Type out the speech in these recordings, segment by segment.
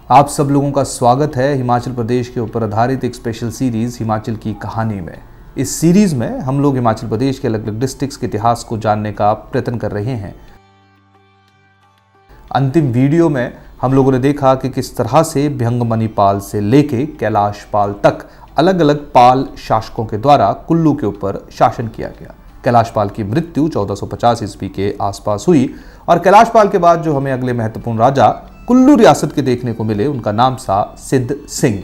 आप सब लोगों का स्वागत है हिमाचल प्रदेश के ऊपर आधारित एक स्पेशल सीरीज हिमाचल की कहानी में। इस सीरीज में हम लोग हिमाचल प्रदेश के अलग अलग डिस्ट्रिक्ट्स के इतिहास को जानने का प्रयत्न कर रहे हैं। अंतिम वीडियो में हम लोगों ने देखा कि किस तरह से भयंगमणि पाल से लेके कैलाश पाल तक अलग अलग पाल शासकों के द्वारा कुल्लू के ऊपर शासन किया गया। कैलाश पाल की मृत्यु 1450 ईस्वी के आसपास हुई और कैलाश पाल के बाद जो हमें अगले महत्वपूर्ण राजा कुल्लू रियासत के देखने को मिले उनका नाम था सिद्ध सिंह।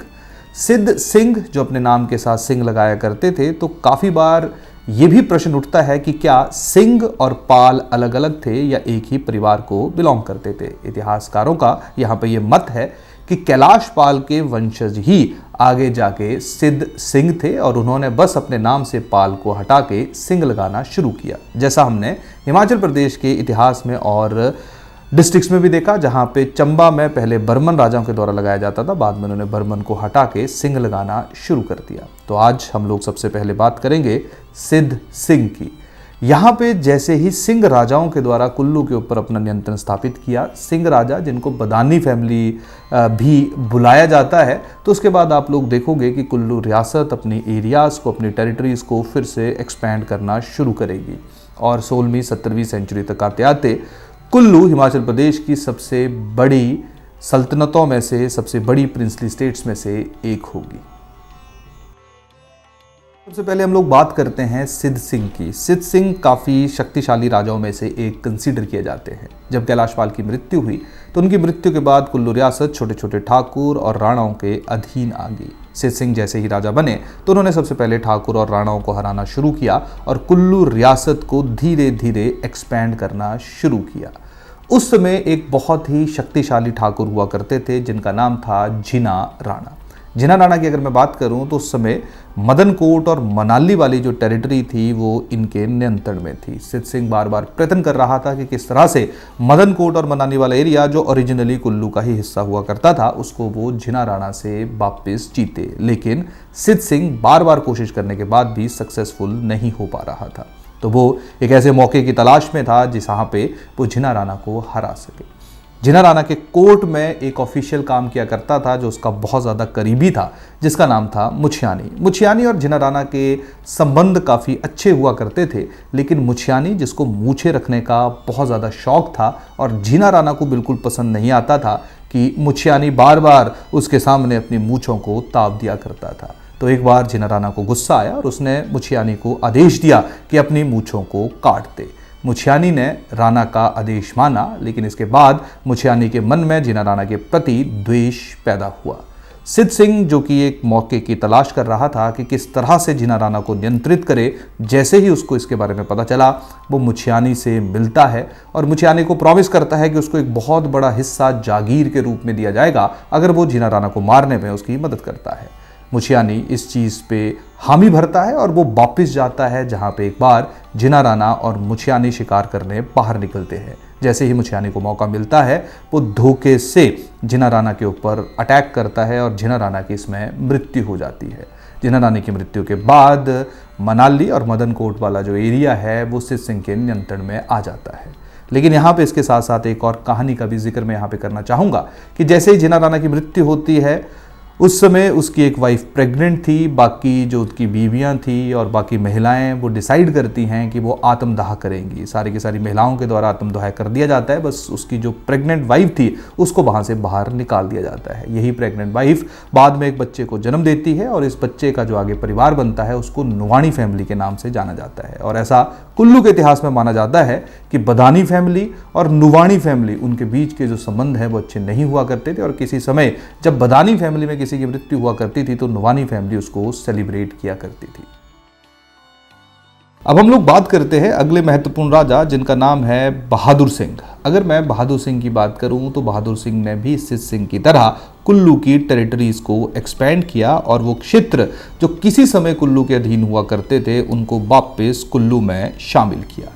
सिद्ध सिंह जो अपने नाम के साथ सिंह लगाया करते थे, तो काफ़ी बार ये भी प्रश्न उठता है कि क्या सिंह और पाल अलग अलग थे या एक ही परिवार को बिलोंग करते थे। इतिहासकारों का यहाँ पे ये मत है कि कैलाश पाल के वंशज ही आगे जाके सिद्ध सिंह थे और उन्होंने बस अपने नाम से पाल को हटा के सिंह लगाना शुरू किया, जैसा हमने हिमाचल प्रदेश के इतिहास में और डिस्ट्रिक्ट्स में भी देखा, जहां पे चंबा में पहले बर्मन राजाओं के द्वारा लगाया जाता था, बाद में उन्होंने बर्मन को हटा के सिंह लगाना शुरू कर दिया। तो आज हम लोग सबसे पहले बात करेंगे सिद्ध सिंह की। यहाँ पे जैसे ही सिंह राजाओं के द्वारा कुल्लू के ऊपर अपना नियंत्रण स्थापित किया, सिंह राजा जिनको बदानी फैमिली भी बुलाया जाता है, तो उसके बाद आप लोग देखोगे कि कुल्लू रियासत अपनी एरियाज़ को, अपनी टेरिटरीज़ को फिर से एक्सपैंड करना शुरू करेगी और 16वीं 17वीं सेंचुरी तक आते आते कुल्लू हिमाचल प्रदेश की सबसे बड़ी सल्तनतों में से, सबसे बड़ी प्रिंसली स्टेट्स में से एक होगी। सबसे पहले हम लोग बात करते हैं सिद्ध सिंह की। सिद्ध सिंह काफ़ी शक्तिशाली राजाओं में से एक कंसीडर किए जाते हैं। जब कैलाश पाल की मृत्यु हुई तो उनकी मृत्यु के बाद कुल्लू रियासत छोटे छोटे ठाकुर और राणाओं के अधीन आ गई। सिद्ध सिंह जैसे ही राजा बने तो उन्होंने सबसे पहले ठाकुर और राणाओं को हराना शुरू किया और कुल्लू रियासत को धीरे धीरे एक्सपैंड करना शुरू किया। उस समय एक बहुत ही शक्तिशाली ठाकुर हुआ करते थे जिनका नाम था जिना राणा। जिना राणा की अगर मैं बात करूं तो उस समय मदनकोट और मनाली वाली जो टेरिटरी थी वो इनके नियंत्रण में थी। सिद्ध सिंह बार बार प्रयत्न कर रहा था कि किस तरह से मदनकोट और मनाली वाला एरिया जो ओरिजिनली कुल्लू का ही हिस्सा हुआ करता था उसको वो जिना राणा से वापस जीते, लेकिन सिद्ध सिंह बार बार कोशिश करने के बाद भी सक्सेसफुल नहीं हो पा रहा था। तो वो एक ऐसे मौके की तलाश में था जहाँ पे वो जिना राणा को हरा सके। जिना राणा के कोर्ट में एक ऑफिशियल काम किया करता था जो उसका बहुत ज़्यादा करीबी था, जिसका नाम था मुछियानी। मुछियानी और जिना राणा के संबंध काफ़ी अच्छे हुआ करते थे, लेकिन मुछियानी जिसको मूछें रखने का बहुत ज़्यादा शौक था और जिना राणा को बिल्कुल पसंद नहीं आता था कि मुछियानी बार बार उसके सामने अपनी मूछों को ताप दिया करता था। तो एक बार जिना राणा को गुस्सा आया और उसने मुछियानी को आदेश दिया कि अपनी मूछों को काट दे। मुछियानी ने राणा का आदेश माना, लेकिन इसके बाद मुछियानी के मन में जिना राणा के प्रति द्वेष पैदा हुआ। सिद्ध सिंह जो कि एक मौके की तलाश कर रहा था कि किस तरह से जिना राणा को नियंत्रित करे, जैसे ही उसको इसके बारे में पता चला वो मुछियानी से मिलता है और मुछियानी को प्रॉमिस करता है कि उसको एक बहुत बड़ा हिस्सा जागीर के रूप में दिया जाएगा अगर वो जिना राणा को मारने में उसकी मदद करता है। मुछियानी इस चीज़ पे हामी भरता है और वो वापस जाता है जहाँ पे एक बार जिना राणा और मुछियानी शिकार करने बाहर निकलते हैं। जैसे ही मुछियानी को मौका मिलता है वो धोखे से जिना राणा के ऊपर अटैक करता है और जिना राणा की इसमें मृत्यु हो जाती है। जिना राणा की मृत्यु के बाद मनाली और मदनकोट वाला जो एरिया है वो सिद्ध सिंह के नियंत्रण में आ जाता है। लेकिन यहाँ पे इसके साथ साथ एक और कहानी का भी जिक्र मैं यहाँ पे करना चाहूँगा कि जैसे ही जिना राणा की मृत्यु होती है उस समय उसकी एक वाइफ प्रेग्नेंट थी। बाकी जो उसकी बीवियां थी और बाकी महिलाएं वो डिसाइड करती हैं कि वो आत्मदाह करेंगी। सारी की सारी महिलाओं के द्वारा आत्मदाह कर दिया जाता है, बस उसकी जो प्रेग्नेंट वाइफ थी उसको वहाँ से बाहर निकाल दिया जाता है। यही प्रेग्नेंट वाइफ बाद में एक बच्चे को जन्म देती है और इस बच्चे का जो आगे परिवार बनता है उसको नुवाणी फैमिली के नाम से जाना जाता है। और ऐसा कुल्लू के इतिहास में माना जाता है कि बदानी फैमिली और नुवाणी फैमिली, उनके बीच के जो संबंध हैं वो अच्छे नहीं हुआ करते थे और किसी समय जब बदानी फैमिली में किसी की मृत्यु हुआ करती थी तो नुवानी फैमिली उसको सेलिब्रेट किया करती थी। अब हम लोग बात करते हैं अगले महत्वपूर्ण राजा जिनका नाम है बहादुर सिंह। अगर मैं बहादुर सिंह की बात करूं तो बहादुर सिंह ने भी सिद्ध सिंह की तरह कुल्लू की टेरिटरीज को एक्सपैंड किया और वो क्षेत्र जो किसी समय कुल्लू के अधीन हुआ करते थे उनको वापस कुल्लू में शामिल किया।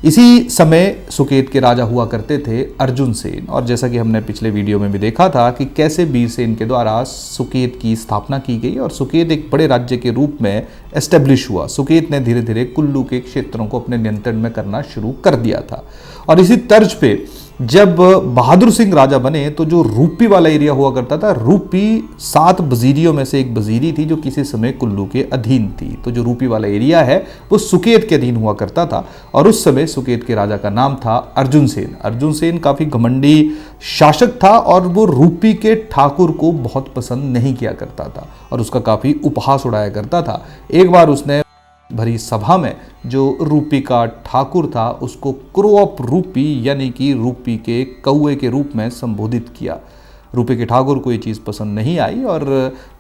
इसी समय सुकेत के राजा हुआ करते थे अर्जुन सेन, और जैसा कि हमने पिछले वीडियो में भी देखा था कि कैसे बीरसेन के द्वारा सुकेत की स्थापना की गई और सुकेत एक बड़े राज्य के रूप में एस्टेब्लिश हुआ। सुकेत ने धीरे धीरे कुल्लू के क्षेत्रों को अपने नियंत्रण में करना शुरू कर दिया था और इसी तर्ज पे जब बहादुर सिंह राजा बने तो जो रूपी वाला एरिया हुआ करता था, रूपी 7 वजीरियों में से एक वजीरी थी जो किसी समय कुल्लू के अधीन थी। तो जो रूपी वाला एरिया है वो सुकेत के अधीन हुआ करता था और उस समय सुकेत के राजा का नाम था अर्जुन सेन। अर्जुन सेन काफ़ी घमंडी शासक था और वो रूपी के ठाकुर को बहुत पसंद नहीं किया करता था और उसका काफ़ी उपहास उड़ाया करता था। एक बार उसने भरी सभा में जो रूपी का ठाकुर था उसको क्रो ऑफ रूपी यानी कि रूपी के कौए के रूप में संबोधित किया। रूपी के ठाकुर को ये चीज़ पसंद नहीं आई और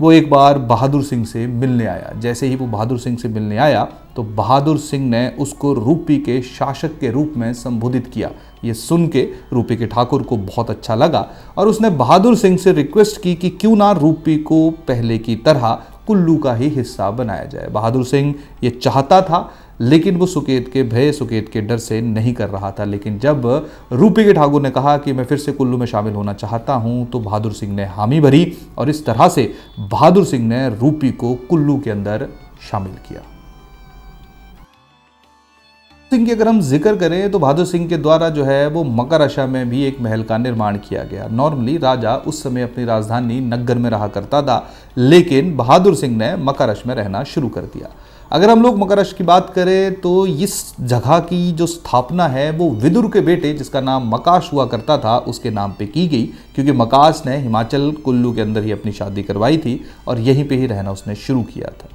वो एक बार बहादुर सिंह से मिलने आया। जैसे ही वो बहादुर सिंह से मिलने आया तो बहादुर सिंह ने उसको रूपी के शासक के रूप में संबोधित किया। ये सुन के रूपी के ठाकुर को बहुत अच्छा लगा और उसने बहादुर सिंह से रिक्वेस्ट की कि क्यों ना रूपी को पहले की तरह कुल्लू का ही हिस्सा बनाया जाए। बहादुर सिंह ये चाहता था लेकिन वो सुकेत के भय, सुकेत के डर से नहीं कर रहा था। लेकिन जब रूपी के ठाकुर ने कहा कि मैं फिर से कुल्लू में शामिल होना चाहता हूं तो बहादुर सिंह ने हामी भरी और इस तरह से बहादुर सिंह ने रूपी को कुल्लू के अंदर शामिल किया। सिंह की अगर हम जिक्र करें तो बहादुर सिंह के द्वारा जो है वो मकरशा में भी एक महल का निर्माण किया गया। नॉर्मली राजा उस समय अपनी राजधानी नग्गर में रहा करता था लेकिन बहादुर सिंह ने मकरश में रहना शुरू कर दिया। अगर हम लोग मकरश की बात करें तो इस जगह की जो स्थापना है वो विदुर के बेटे जिसका नाम मकाश हुआ करता था उसके नाम पे की गई, क्योंकि मकाश ने हिमाचल कुल्लू के अंदर ही अपनी शादी करवाई थी और यहीं पे ही रहना उसने शुरू किया था।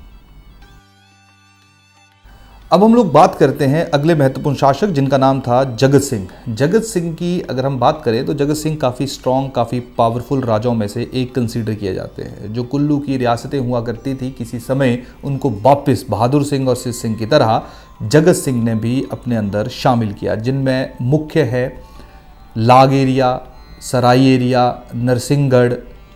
अब हम लोग बात करते हैं अगले महत्वपूर्ण शासक जिनका नाम था जगत सिंह। जगत सिंह की अगर हम बात करें तो जगत सिंह काफ़ी स्ट्रॉन्ग, काफ़ी पावरफुल राजाओं में से एक कंसीडर किए जाते हैं। जो कुल्लू की रियासतें हुआ करती थी किसी समय उनको वापस बहादुर सिंह और सिद्ध सिंह की तरह जगत सिंह ने भी अपने अंदर शामिल किया, जिनमें मुख्य है लाग एरिया, सराई एरिया, नरसिंहगढ़,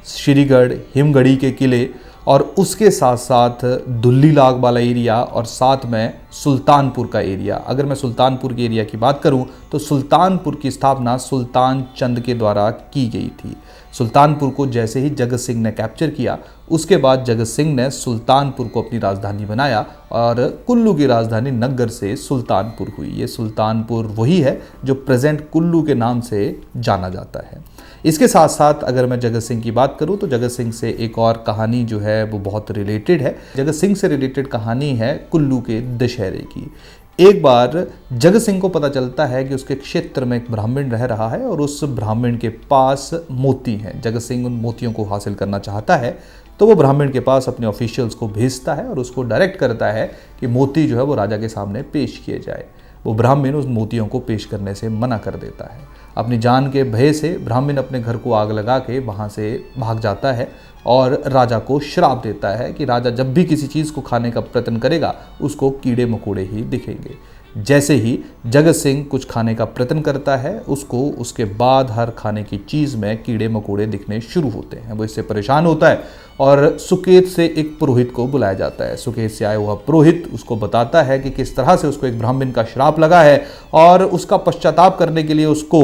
श्रीगढ़, हिमगढ़ी के किले और उसके साथ साथ दुल्ली लाग वाला एरिया और साथ में सुल्तानपुर का एरिया। अगर मैं सुल्तानपुर के एरिया की बात करूं तो सुल्तानपुर की स्थापना सुल्तान चंद के द्वारा की गई थी। सुल्तानपुर को जैसे ही जगत सिंह ने कैप्चर किया उसके बाद जगत सिंह ने सुल्तानपुर को अपनी राजधानी बनाया और कुल्लू की राजधानी नग्गर से सुल्तानपुर हुई। ये सुल्तानपुर वही है जो प्रेजेंट कुल्लू के नाम से जाना जाता है। इसके साथ साथ अगर मैं जगत सिंह की बात करूं तो जगत सिंह से एक और कहानी जो है वो बहुत रिलेटेड है। जगत सिंह से रिलेटेड कहानी है कुल्लू के दशहरे की। एक बार जगत सिंह को पता चलता है कि उसके क्षेत्र में एक ब्राह्मण रह रहा है और उस ब्राह्मण के पास मोती हैं। जगत सिंह उन मोतियों को हासिल करना चाहता है तो वो ब्राह्मण के पास अपने ऑफिशियल्स को भेजता है और उसको डायरेक्ट करता है कि मोती जो है वो राजा के सामने पेश किए जाए। वो ब्राह्मण उस मोतियों को पेश करने से मना कर देता है। अपनी जान के भय से ब्राह्मण अपने घर को आग लगा के वहाँ से भाग जाता है और राजा को श्राप देता है कि राजा जब भी किसी चीज़ को खाने का प्रयत्न करेगा उसको कीड़े मकोड़े ही दिखेंगे। जैसे ही जगत सिंह कुछ खाने का प्रयत्न करता है उसको उसके बाद हर खाने की चीज़ में कीड़े मकोड़े दिखने शुरू होते हैं। वो इससे परेशान होता है और सुकेत से एक पुरोहित को बुलाया जाता है। सुकेत से आया हुआ पुरोहित उसको बताता है कि किस तरह से उसको एक ब्राह्मण का श्राप लगा है और उसका पश्चाताप करने के लिए उसको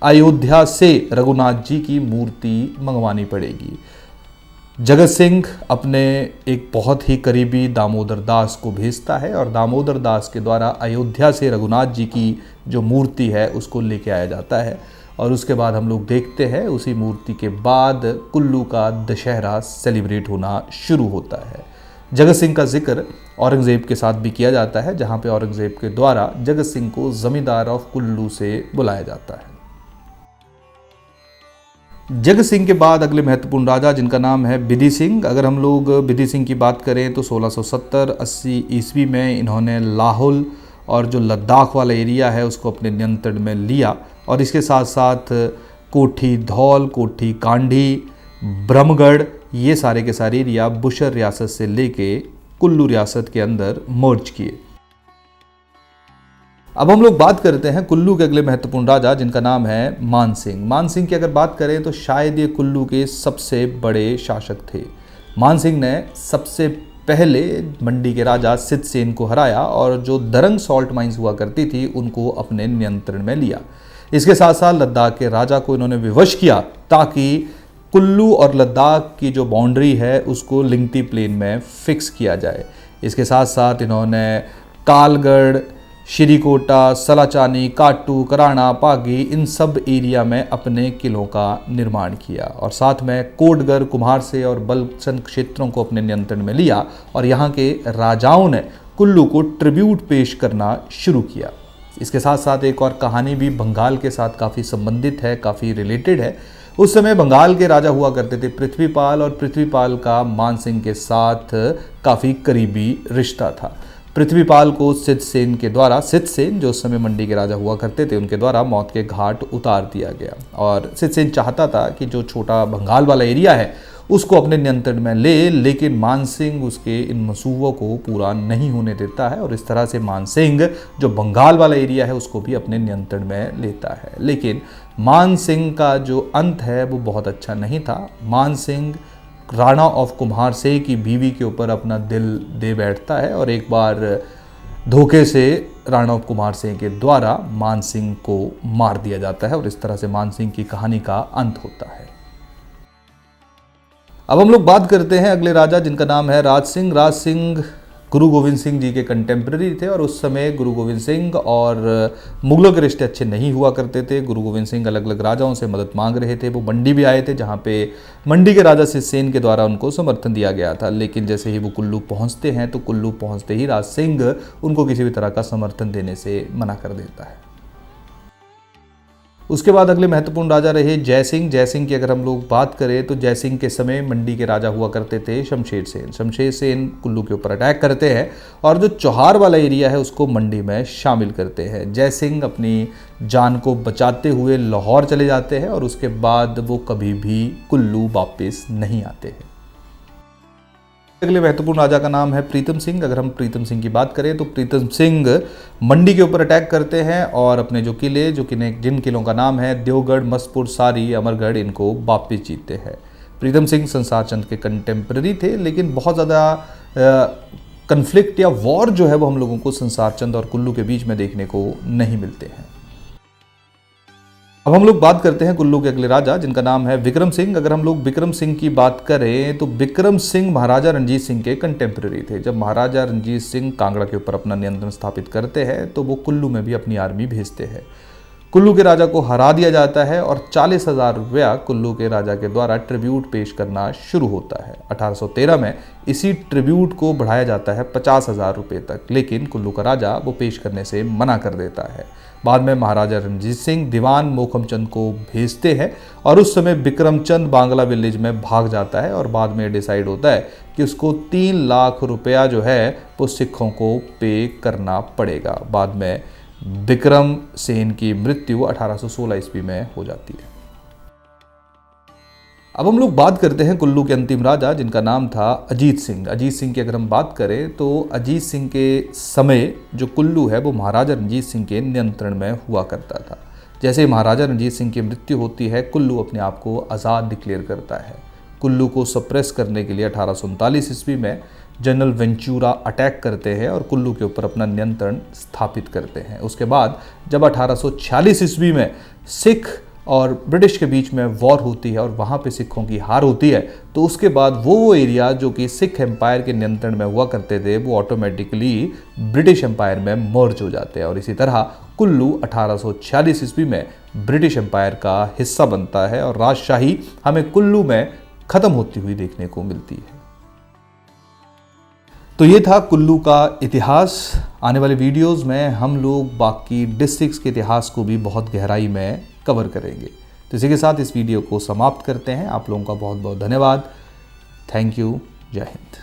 अयोध्या से रघुनाथ जी की मूर्ति मंगवानी पड़ेगी। जगत सिंह अपने एक बहुत ही करीबी दामोदर दास को भेजता है और दामोदर दास के द्वारा अयोध्या से रघुनाथ जी की जो मूर्ति है उसको लेके आया जाता है और उसके बाद हम लोग देखते हैं उसी मूर्ति के बाद कुल्लू का दशहरा सेलिब्रेट होना शुरू होता है। जगत सिंह का जिक्र औरंगज़ेब के साथ भी किया जाता है, जहाँ पे औरंगज़ेब के द्वारा जगत सिंह को जमींदार ऑफ कुल्लू से बुलाया जाता है। जगत सिंह के बाद अगले महत्वपूर्ण राजा जिनका नाम है बिधि सिंह। अगर हम लोग बिधि सिंह की बात करें तो 1670-80 ईस्वी में इन्होंने लाहौल और जो लद्दाख वाला एरिया है उसको अपने नियंत्रण में लिया और इसके साथ साथ कोठी धौल, कोठी कांडी, ब्रह्मगढ़, ये सारे के सारे एरिया बुशर रियासत से लेके कुल्लू रियासत के अंदर मर्ज किए। अब हम लोग बात करते हैं कुल्लू के अगले महत्वपूर्ण राजा जिनका नाम है मान सिंह। मान सिंह की अगर बात करें तो शायद ये कुल्लू के सबसे बड़े शासक थे। मान सिंह ने सबसे पहले मंडी के राजा सिद्ध सेन को हराया और जो दरंग सॉल्ट माइंस हुआ करती थी उनको अपने नियंत्रण में लिया। इसके साथ साथ लद्दाख के राजा को इन्होंने विवश किया ताकि कुल्लू और लद्दाख की जो बाउंड्री है उसको लिंगती प्लेन में फिक्स किया जाए। इसके साथ साथ इन्होंने कालगढ़, श्रीकोटा, सलाचानी, काटू, कराना, पागी, इन सब एरिया में अपने किलों का निर्माण किया और साथ में कोटगढ़, कुम्हारसे और बलचंद क्षेत्रों को अपने नियंत्रण में लिया और यहाँ के राजाओं ने कुल्लू को ट्रिब्यूट पेश करना शुरू किया। इसके साथ साथ एक और कहानी भी बंगाल के साथ काफ़ी संबंधित है, काफ़ी रिलेटेड है। उस समय बंगाल के राजा हुआ करते थे पृथ्वीपाल, और पृथ्वीपाल का मानसिंह के साथ काफ़ी करीबी रिश्ता था। पृथ्वीपाल को सिद्धसेन के द्वारा, सिद्धसेन जो उस समय मंडी के राजा हुआ करते थे, उनके द्वारा मौत के घाट उतार दिया गया और सिद्धसेन चाहता था कि जो छोटा बंगाल वाला एरिया है उसको अपने नियंत्रण में ले, लेकिन मानसिंह उसके इन मंसूबों को पूरा नहीं होने देता है और इस तरह से मानसिंह जो बंगाल वाला एरिया है उसको भी अपने नियंत्रण में लेता है। लेकिन मानसिंह का जो अंत है वो बहुत अच्छा नहीं था। मानसिंह राणा ऑफ कुम्हारसे की बीवी के ऊपर अपना दिल दे बैठता है और एक बार धोखे से राणा ऑफ कुम्हारसे के द्वारा मानसिंह को मार दिया जाता है और इस तरह से मानसिंह की कहानी का अंत होता है। अब हम लोग बात करते हैं अगले राजा जिनका नाम है राज सिंह। राज सिंह गुरु गोविंद सिंह जी के कंटेम्प्रेरी थे और उस समय गुरु गोविंद सिंह और मुगलों के रिश्ते अच्छे नहीं हुआ करते थे। गुरु गोविंद सिंह अलग अलग राजाओं से मदद मांग रहे थे। वो मंडी भी आए थे जहाँ पे मंडी के राजा सिद्धसेन के द्वारा उनको समर्थन दिया गया था, लेकिन जैसे ही वो कुल्लू पहुँचते हैं तो कुल्लू पहुँचते ही राज सिंह उनको किसी भी तरह का समर्थन देने से मना कर देता है। उसके बाद अगले महत्वपूर्ण राजा रहे जयसिंह। जयसिंह की अगर हम लोग बात करें तो जयसिंह के समय मंडी के राजा हुआ करते थे शमशेर सेन। शमशेर सेन कुल्लू के ऊपर अटैक करते हैं और जो चौहार वाला एरिया है उसको मंडी में शामिल करते हैं। जयसिंह अपनी जान को बचाते हुए लाहौर चले जाते हैं और उसके बाद वो कभी भी कुल्लू वापस नहीं आते हैं। अगले महत्वपूर्ण राजा का नाम है प्रीतम सिंह। अगर हम प्रीतम सिंह की बात करें तो प्रीतम सिंह मंडी के ऊपर अटैक करते हैं और अपने जो किले, जिन किलों का नाम है देवगढ़, मसपुर, सारी, अमरगढ़, इनको वापस जीतते हैं। प्रीतम सिंह संसार चंद के कंटेम्प्रेरी थे, लेकिन बहुत ज़्यादा कन्फ्लिक्ट या वॉर जो है वो हम लोगों को संसार चंद और कुल्लू के बीच में देखने को नहीं मिलते हैं। अब हम लोग बात करते हैं कुल्लू के अगले राजा जिनका नाम है विक्रम सिंह। अगर हम लोग विक्रम सिंह की बात करें तो विक्रम सिंह महाराजा रणजीत सिंह के कंटेम्प्रेरी थे। जब महाराजा रणजीत सिंह कांगड़ा के ऊपर अपना नियंत्रण स्थापित करते हैं तो वो कुल्लू में भी अपनी आर्मी भेजते हैं। कुल्लू के राजा को हरा दिया जाता है और 40,000 रुपया कुल्लू के राजा के द्वारा ट्रिब्यूट पेश करना शुरू होता है। 1813 में इसी ट्रिब्यूट को बढ़ाया जाता है 50,000 रुपये तक, लेकिन कुल्लू का राजा वो पेश करने से मना कर देता है। बाद में महाराजा रणजीत सिंह दीवान मोहकम चंद को भेजते हैं और उस समय विक्रम चंद बांग्ला विलेज में भाग जाता है और बाद में डिसाइड होता है कि उसको 3 लाख रुपया जो है वो सिखों को पे करना पड़ेगा। बाद में विक्रम सेन की मृत्यु 1816 ईस्वी में हो जाती है। अब हम लोग बात करते हैं कुल्लू के अंतिम राजा जिनका नाम था अजीत सिंह। अजीत सिंह की अगर हम बात करें तो अजीत सिंह के समय जो कुल्लू है वो महाराजा रणजीत सिंह के नियंत्रण में हुआ करता था। जैसे ही महाराजा रणजीत सिंह की मृत्यु होती है कुल्लू अपने आप को आज़ाद डिक्लेयर करता है। कुल्लू को सप्रेस करने के लिए 1839 ईस्वी में जनरल वेंचूरा अटैक करते हैं और कुल्लू के ऊपर अपना नियंत्रण स्थापित करते हैं। उसके बाद जब 1846 ईस्वी में सिख और ब्रिटिश के बीच में वॉर होती है और वहाँ पे सिखों की हार होती है, तो उसके बाद वो एरिया जो कि सिख एम्पायर के नियंत्रण में हुआ करते थे वो ऑटोमेटिकली ब्रिटिश एम्पायर में मर्ज हो जाते हैं और इसी तरह कुल्लू 1846 ईस्वी में ब्रिटिश एम्पायर का हिस्सा बनता है और राजशाही हमें कुल्लू में ख़त्म होती हुई देखने को मिलती है। तो ये था कुल्लू का इतिहास। आने वाले वीडियोस में हम लोग बाकी डिस्ट्रिक्ट्स के इतिहास को भी बहुत गहराई में कवर करेंगे। तो इसी के साथ इस वीडियो को समाप्त करते हैं। आप लोगों का बहुत बहुत धन्यवाद। Thank you. जय हिंद।